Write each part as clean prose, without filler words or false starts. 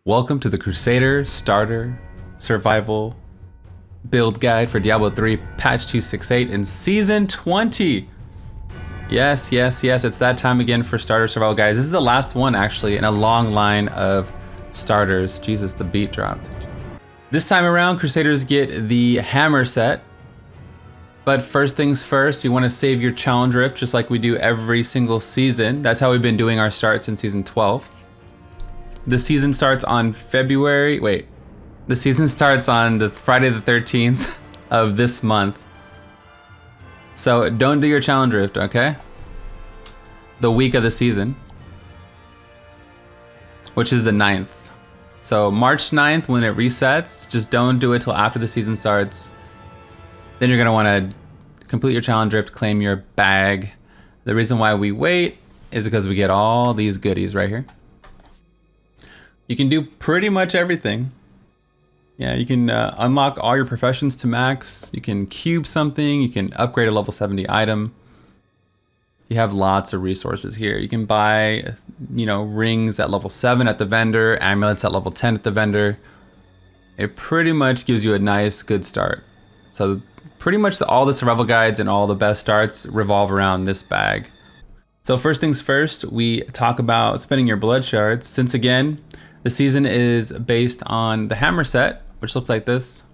Welcome to the Crusader Starter Survival Build Guide for Diablo 3 Patch 268 in Season 20. Yes, it's that time again for Starter Survival Guys. This is the last one actually in a long line of starters. Jesus, the beat dropped. This time around, Crusaders get the Hammer set. But first things first, you want to save your challenge rift just like we do every single season. That's how we've been doing our starts in Season 12. The season starts on the season starts on the Friday the 13th of this month. So don't do your challenge rift, okay? The week of the season, which is the 9th. So March 9th, when it resets, just don't do it till after the season starts. Then you're gonna wanna complete your challenge rift, claim your bag. The reason why we wait is because we get all these goodies right here. You can do pretty much everything. Yeah, you can unlock all your professions to max. You can cube something. You can upgrade a level 70 item. You have lots of resources here. You can buy, rings at level 7 at the vendor, amulets at level 10 at the vendor. It pretty much gives you a nice, good start. So pretty much all the survival guides and all the best starts revolve around this bag. So first things first, we talk about spending your blood shards. Since again, the season is based on the hammer set, which looks like this.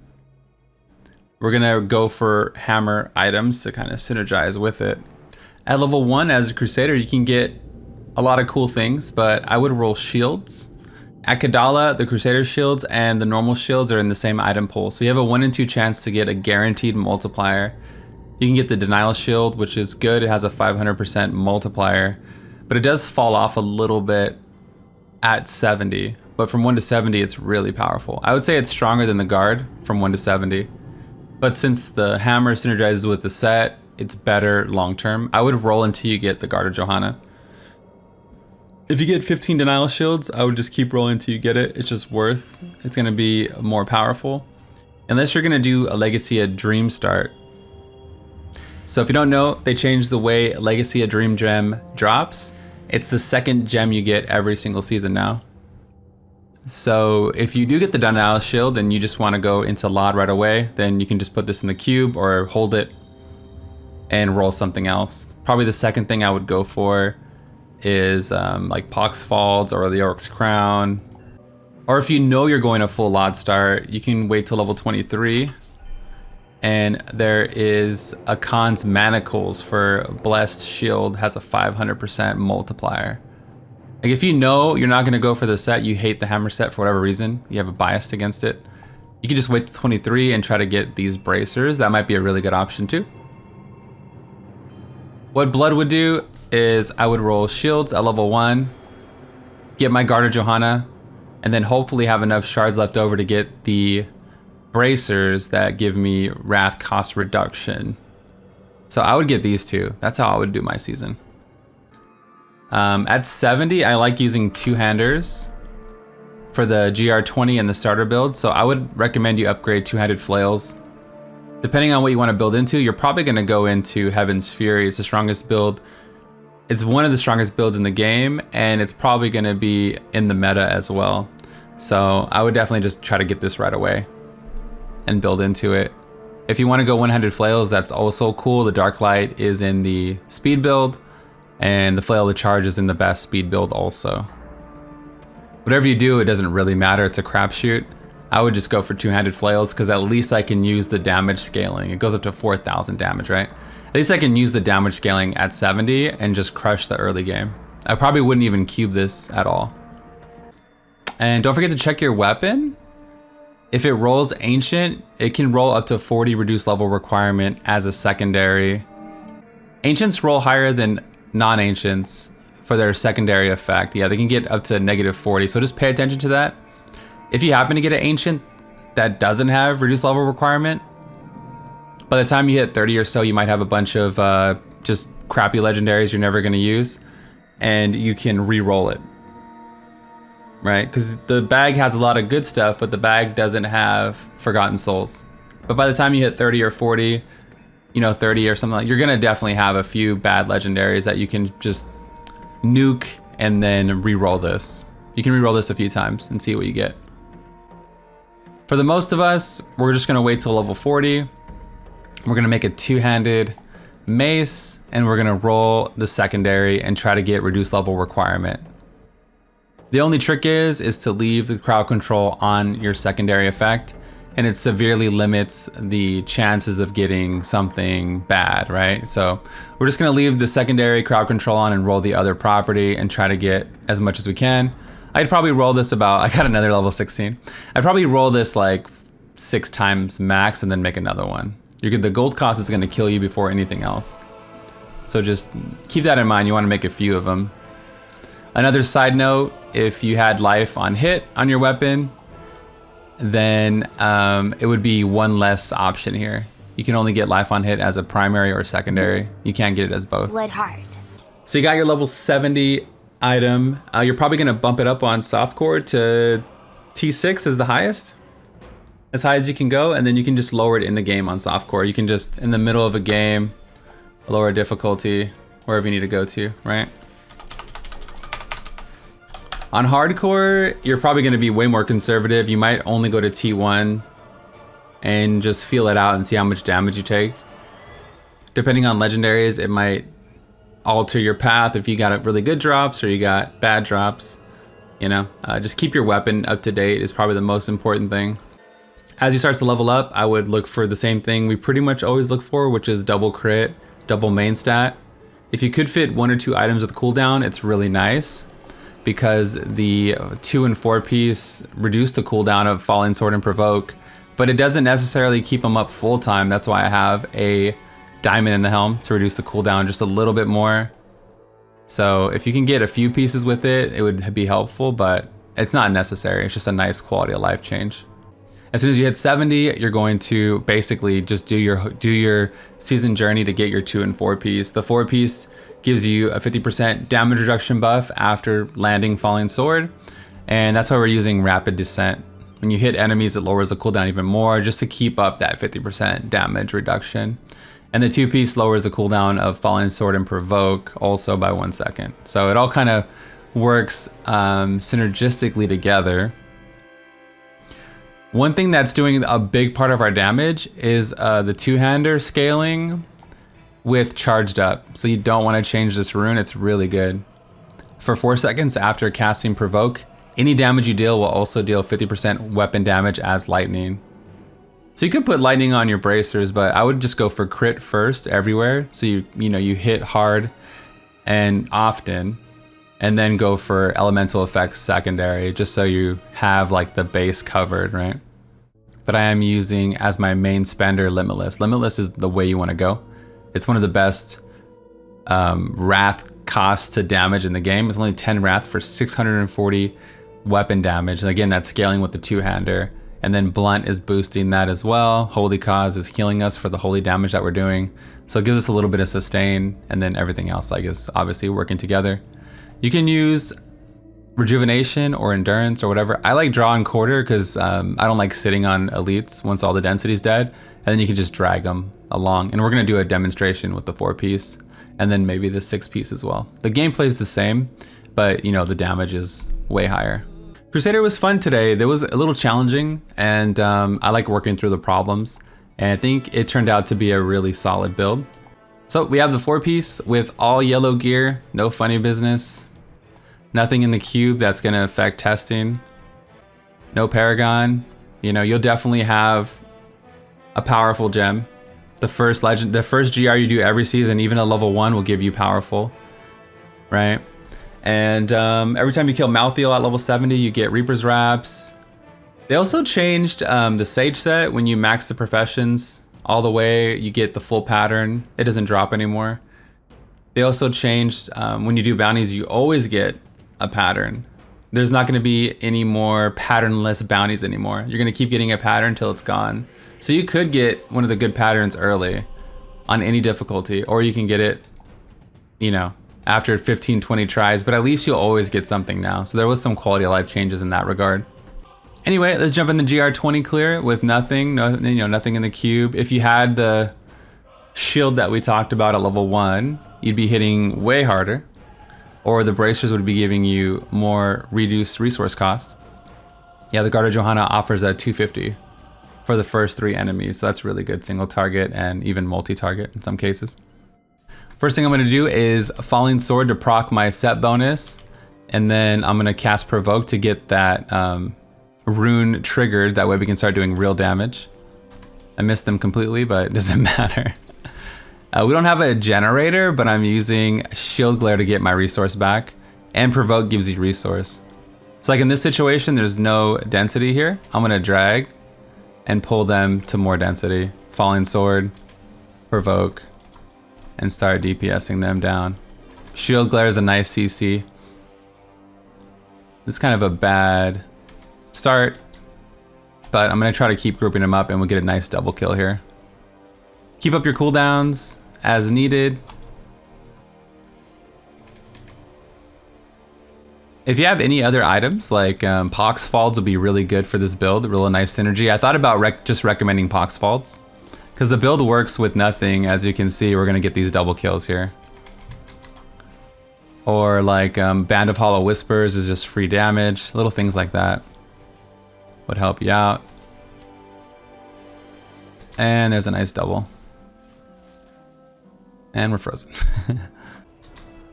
We're gonna go for hammer items to kind of synergize with it. At level 1 as a Crusader, you can get a lot of cool things, but I would roll shields. At Kadala, the Crusader shields and the normal shields are in the same item pool. So you have a 1 in 2 chance to get a guaranteed multiplier. You can get the denial shield, which is good. It has a 500% multiplier, but it does fall off a little bit at 70, but from 1 to 70 it's really powerful. I would say it's stronger than the guard from 1 to 70, but since the hammer synergizes with the set, it's better long term. I would roll until you get the Guard of Johanna. If you get 15 denial shields, I would just keep rolling until you get it. It's just worth, it's gonna be more powerful. Unless you're gonna do a Legacy of Dream start. So if you don't know, they changed the way Legacy of Dream gem drops. It's the second gem you get every single season now. So if you do get the denial shield and you just want to go into Bludd right away, then you can just put this in the cube or hold it and roll something else. Probably the second thing I would go for is like Poxfalds or the Orc's Crown. Or if you know you're going a full Bludd start, you can wait till level 23. And there is a Cain's Manacles for Blessed Shield, has a 500% multiplier. Like if you know you're not gonna go for the set, you hate the hammer set for whatever reason, you have a bias against it, you can just wait till 23 and try to get these bracers. That might be a really good option too. What Bludd would do is I would roll shields at level 1, get my Guard of Johanna, and then hopefully have enough shards left over to get the bracers that give me wrath cost reduction. So I would get these two. That's how I would do my season. At 70, I like using two-handers for the GR20 and the starter build. So I would recommend you upgrade two-handed flails. Depending on what you want to build into, you're probably going to go into Heaven's Fury. It's the strongest build. It's one of the strongest builds in the game, and it's probably going to be in the meta as well. So I would definitely just try to get this right away and build into it. If you want to go 100 flails, that's also cool. The Dark Light is in the speed build, and the Flail of the Charge is in the best speed build also. Whatever you do, it doesn't really matter. It's a crapshoot. I would just go for two-handed flails because at least I can use the damage scaling. It goes up to 4,000 damage, right? At least I can use the damage scaling at 70 and just crush the early game. I probably wouldn't even cube this at all. And don't forget to check your weapon. If it rolls Ancient, it can roll up to 40 reduced level requirement as a secondary. Ancients roll higher than non-Ancients for their secondary effect. Yeah, they can get up to -40, so just pay attention to that. If you happen to get an Ancient that doesn't have reduced level requirement, by the time you hit 30 or so, you might have a bunch of just crappy legendaries you're never gonna use, and you can re-roll it. Right, because the bag has a lot of good stuff, but the bag doesn't have Forgotten Souls. But by the time you hit 30 or 40, 30 or something, you're gonna definitely have a few bad legendaries that you can just nuke and then re-roll this. You can reroll this a few times and see what you get. For the most of us, we're just gonna wait till level 40. We're gonna make a two-handed mace, and we're gonna roll the secondary and try to get reduced level requirement. The only trick is to leave the crowd control on your secondary effect, and it severely limits the chances of getting something bad, right? So we're just gonna leave the secondary crowd control on and roll the other property and try to get as much as we can. I'd probably roll this about, I got another level 16. I'd probably roll this like 6 times max and then make another one. The gold cost is gonna kill you before anything else. So just keep that in mind, you wanna make a few of them. Another side note, if you had life on hit on your weapon, then it would be one less option here. You can only get life on hit as a primary or secondary. You can't get it as both. Blood heart. So you got your level 70 item. You're probably gonna bump it up on softcore to T6 as the highest, as high as you can go, and then you can just lower it in the game on softcore. You can just, in the middle of a game, lower difficulty wherever you need to go to, right? On hardcore, you're probably gonna be way more conservative. You might only go to T1 and just feel it out and see how much damage you take. Depending on legendaries, it might alter your path if you got really good drops or you got bad drops. You know, just keep your weapon up to date is probably the most important thing. As you start to level up, I would look for the same thing we pretty much always look for, which is double crit, double main stat. If you could fit 1 or 2 items with cooldown, it's really nice, because the 2 and 4 piece reduce the cooldown of Falling Sword and Provoke, but it doesn't necessarily keep them up full time. That's why I have a Diamond in the Helm to reduce the cooldown just a little bit more. So if you can get a few pieces with it, it would be helpful, but it's not necessary. It's just a nice quality of life change. As soon as you hit 70, you're going to basically just do your season journey to get your 2 and 4 piece. The 4 piece gives you a 50% damage reduction buff after landing Falling Sword, and that's why we're using Rapid Descent. When you hit enemies, it lowers the cooldown even more just to keep up that 50% damage reduction. And the 2 piece lowers the cooldown of Falling Sword and Provoke also by 1 second. So it all kind of works synergistically together. One thing that's doing a big part of our damage is the two-hander scaling with charged up. So you don't want to change this rune, it's really good. For 4 seconds after casting Provoke, any damage you deal will also deal 50% weapon damage as lightning. So you could put lightning on your bracers, but I would just go for crit first everywhere. So you hit hard and often, and then go for elemental effects secondary, just so you have like the base covered, right? But I am using as my main spender Limitless. Limitless is the way you want to go. It's one of the best wrath costs to damage in the game. It's only 10 wrath for 640 weapon damage. And again, that's scaling with the two-hander. And then Blunt is boosting that as well. Holy Cause is healing us for the holy damage that we're doing. So it gives us a little bit of sustain, and then everything else like is obviously working together. You can use Rejuvenation or Endurance or whatever. I like Draw and Quarter because I don't like sitting on elites once all the density's dead. And then you can just drag them along. And we're gonna do a demonstration with the 4 piece and then maybe the 6 piece as well. The gameplay is the same, but the damage is way higher. Crusader was fun today. It was a little challenging, and I like working through the problems. And I think it turned out to be a really solid build. So we have the 4 piece with all yellow gear, no funny business. Nothing in the cube that's gonna affect testing. No Paragon. You'll definitely have a powerful gem. The first GR you do every season, even a level 1 will give you powerful, right? And every time you kill Malthael at level 70, you get Reaper's Wraps. They also changed the Sage set. When you max the professions all the way, you get the full pattern. It doesn't drop anymore. They also changed when you do bounties, you always get a pattern. There's not going to be any more patternless bounties anymore. You're going to keep getting a pattern until it's gone. So you could get one of the good patterns early on any difficulty, or you can get it, after 15, 20 tries, but at least you'll always get something now. So there was some quality of life changes in that regard. Anyway, let's jump in the GR20 clear with nothing, nothing in the cube. If you had the shield that we talked about at level 1, you'd be hitting way harder. or the bracers would be giving you more reduced resource cost. Yeah, the Guard of Johanna offers a 250 for the first 3 enemies, so that's really good single target and even multi-target in some cases. First thing I'm gonna do is Falling Sword to proc my set bonus, and then I'm gonna cast Provoke to get that rune triggered, that way we can start doing real damage. I missed them completely, but it doesn't matter. We don't have a generator, but I'm using Shield Glare to get my resource back, and Provoke gives you resource. So like in this situation, there's no density here. I'm gonna drag and pull them to more density. Falling Sword, Provoke, and start DPSing them down. Shield Glare is a nice CC. It's kind of a bad start, but I'm gonna try to keep grouping them up and we'll get a nice double kill here. Keep up your cooldowns as needed. If you have any other items, like Pox Falls would be really good for this build, real nice synergy. I thought about just recommending Pox Falls, because the build works with nothing. As you can see, we're gonna get these double kills here. Or like Band of Hollow Whispers is just free damage, little things like that would help you out. And there's a nice double. And we're frozen.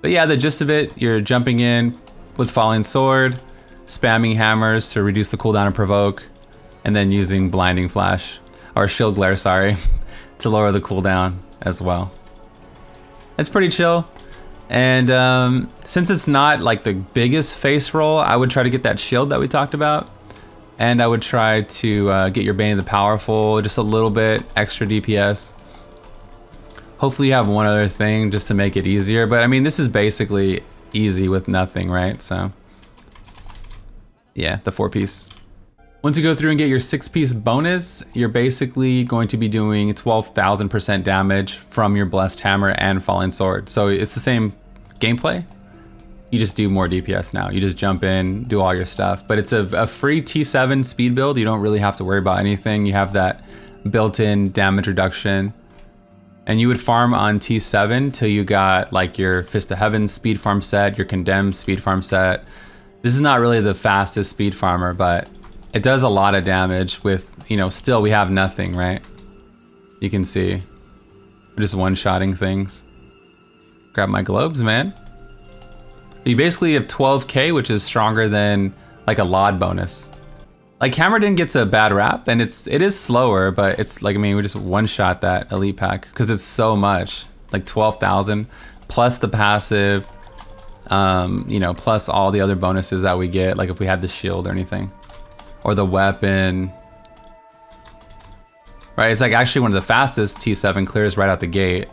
But yeah, the gist of it, you're jumping in with Falling Sword, spamming hammers to reduce the cooldown of Provoke, and then using Blinding Flash, or Shield Glare, sorry, to lower the cooldown as well. It's pretty chill. And since it's not like the biggest face roll, I would try to get that shield that we talked about. And I would try to get your Bane of the Powerful, just a little bit extra DPS. Hopefully you have one other thing just to make it easier. But I mean, this is basically easy with nothing, right? So yeah, the 4-piece. Once you go through and get your 6-piece bonus, you're basically going to be doing 12,000% damage from your Blessed Hammer and Falling Sword. So it's the same gameplay. You just do more DPS now. You just jump in, do all your stuff. But it's a free T7 speed build. You don't really have to worry about anything. You have that built-in damage reduction. And you would farm on T7 till you got like your Fist of Heaven speed farm set, your Condemned speed farm set. This is not really the fastest speed farmer, but it does a lot of damage with, you know, still we have nothing, right? You can see. We're just one-shotting things. Grab my globes, man. You basically have 12k, which is stronger than like a LOD bonus. Like Hammerden gets a bad rap, and it is slower, but it's like, I mean, we just one-shot that elite pack because it's so much, like 12,000 plus the passive, you know, plus all the other bonuses that we get, like if we had the shield or anything, or the weapon, right? It's like actually one of the fastest T7 clears right out the gate,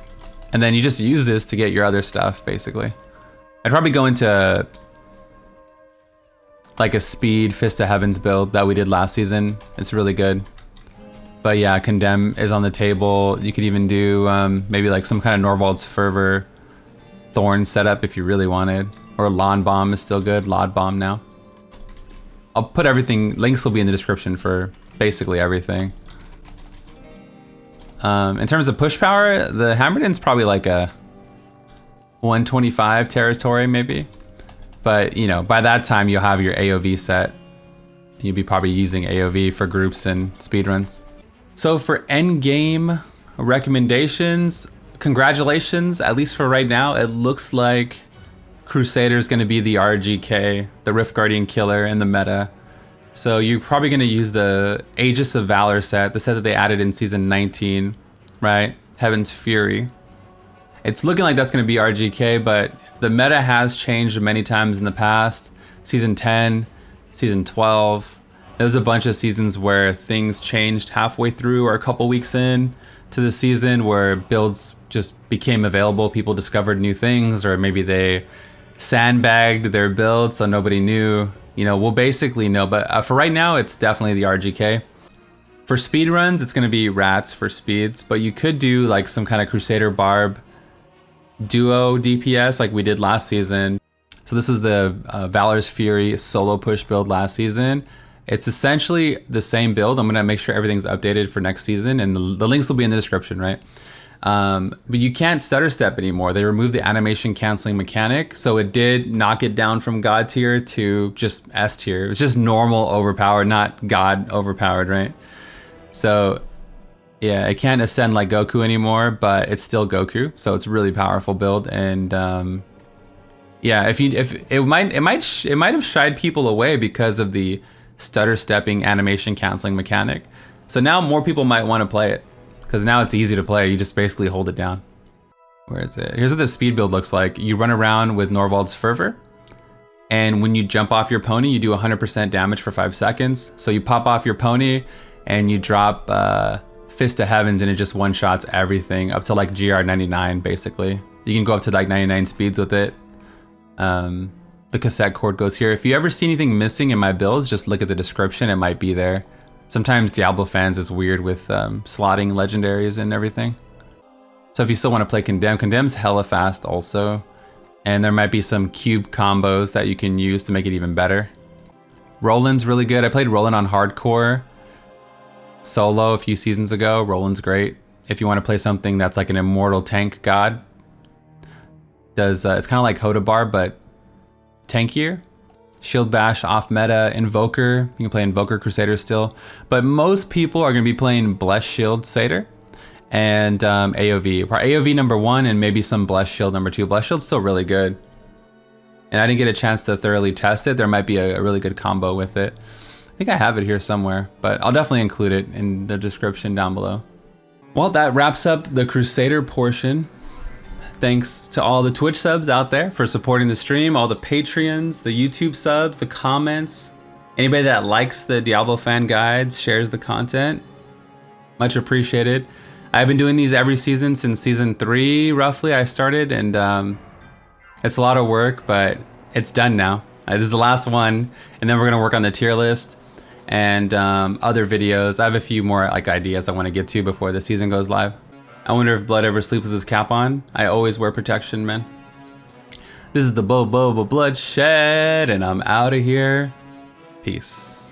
and then you just use this to get your other stuff, basically. I'd probably go into like a speed Fist of Heavens build that we did last season. It's really good. But yeah, Condemn is on the table. You could even do maybe like some kind of Norvald's Fervor Thorn setup if you really wanted. Or Lawn Bomb is still good, Lod Bomb now. I'll put everything, links will be in the description for basically everything. In terms of push power, the Hammerden's probably like a 125 territory maybe. But, you know, by that time, you'll have your AOV set. You'll be probably using AOV for groups and speedruns. So for endgame recommendations, congratulations, at least for right now. It looks like Crusader is going to be the RGK, the Rift Guardian killer in the meta. So you're probably going to use the Aegis of Valor set, the set that they added in Season 19, right? Heaven's Fury. It's looking like that's going to be RGK, but the meta has changed many times in the past. Season 10, Season 12. There was a bunch of seasons where things changed halfway through or a couple weeks in to the season where builds just became available. People discovered new things, or maybe they sandbagged their build so nobody knew. You know, we'll basically know, but for right now, it's definitely the RGK. For speedruns, it's going to be rats for speeds, but you could do like some kind of Crusader Barb duo DPS like we did last season. So this is the Valor's Fury solo push build last season. It's essentially the same build. I'm gonna make sure everything's updated for next season, and the links will be in the description, right? But you can't stutter step anymore. They removed the animation canceling mechanic, so it did knock it down from God tier to just S tier. It's just normal overpowered, not God overpowered, right? So yeah, it can't ascend like Goku anymore, but it's still Goku, so it's a really powerful build. And yeah, if it might have shied people away because of the stutter stepping animation canceling mechanic. So now more people might want to play it because now it's easy to play. You just basically hold it down. Where is it? Here's what the speed build looks like. You run around with Norvald's Fervor, and when you jump off your pony, you do 100% damage for 5 seconds. So you pop off your pony and you drop Fist of Heavens, and it just one-shots everything up to like GR 99 basically. You can go up to like 99 speeds with it. The cassette cord goes here. If you ever see anything missing in my builds, just look at the description, it might be there. Sometimes Diablo fans is weird with slotting legendaries and everything. So if you still want to play Condemn, Condemn's hella fast also. And there might be some cube combos that you can use to make it even better. Roland's really good. I played Roland on hardcore solo a few seasons ago. Roland's great. If you want to play something that's like an immortal tank god, it's kind of like Hodabar, but tankier. Shield Bash off meta, Invoker. You can play Invoker Crusader still, but most people are going to be playing Blessed Shield Satyr and AoV. AoV number 1 and maybe some Blessed Shield number 2. Blessed Shield's still really good, and I didn't get a chance to thoroughly test it. There might be a really good combo with it. I think I have it here somewhere, but I'll definitely include it in the description down below. Well, that wraps up the Crusader portion. Thanks to all the Twitch subs out there for supporting the stream, all the Patreons, the YouTube subs, the comments, anybody that likes the Diablo fan guides, shares the content. Much appreciated. I've been doing these every season since season 3, roughly, I started, and it's a lot of work, but it's done now. This is the last one, and then we're gonna work on the tier list and other videos. I have a few more like ideas I want to get to before the season goes live. I wonder if Bludd ever sleeps with his cap on. I always wear protection, man. This is the Bluddshed, and I'm out of here. Peace.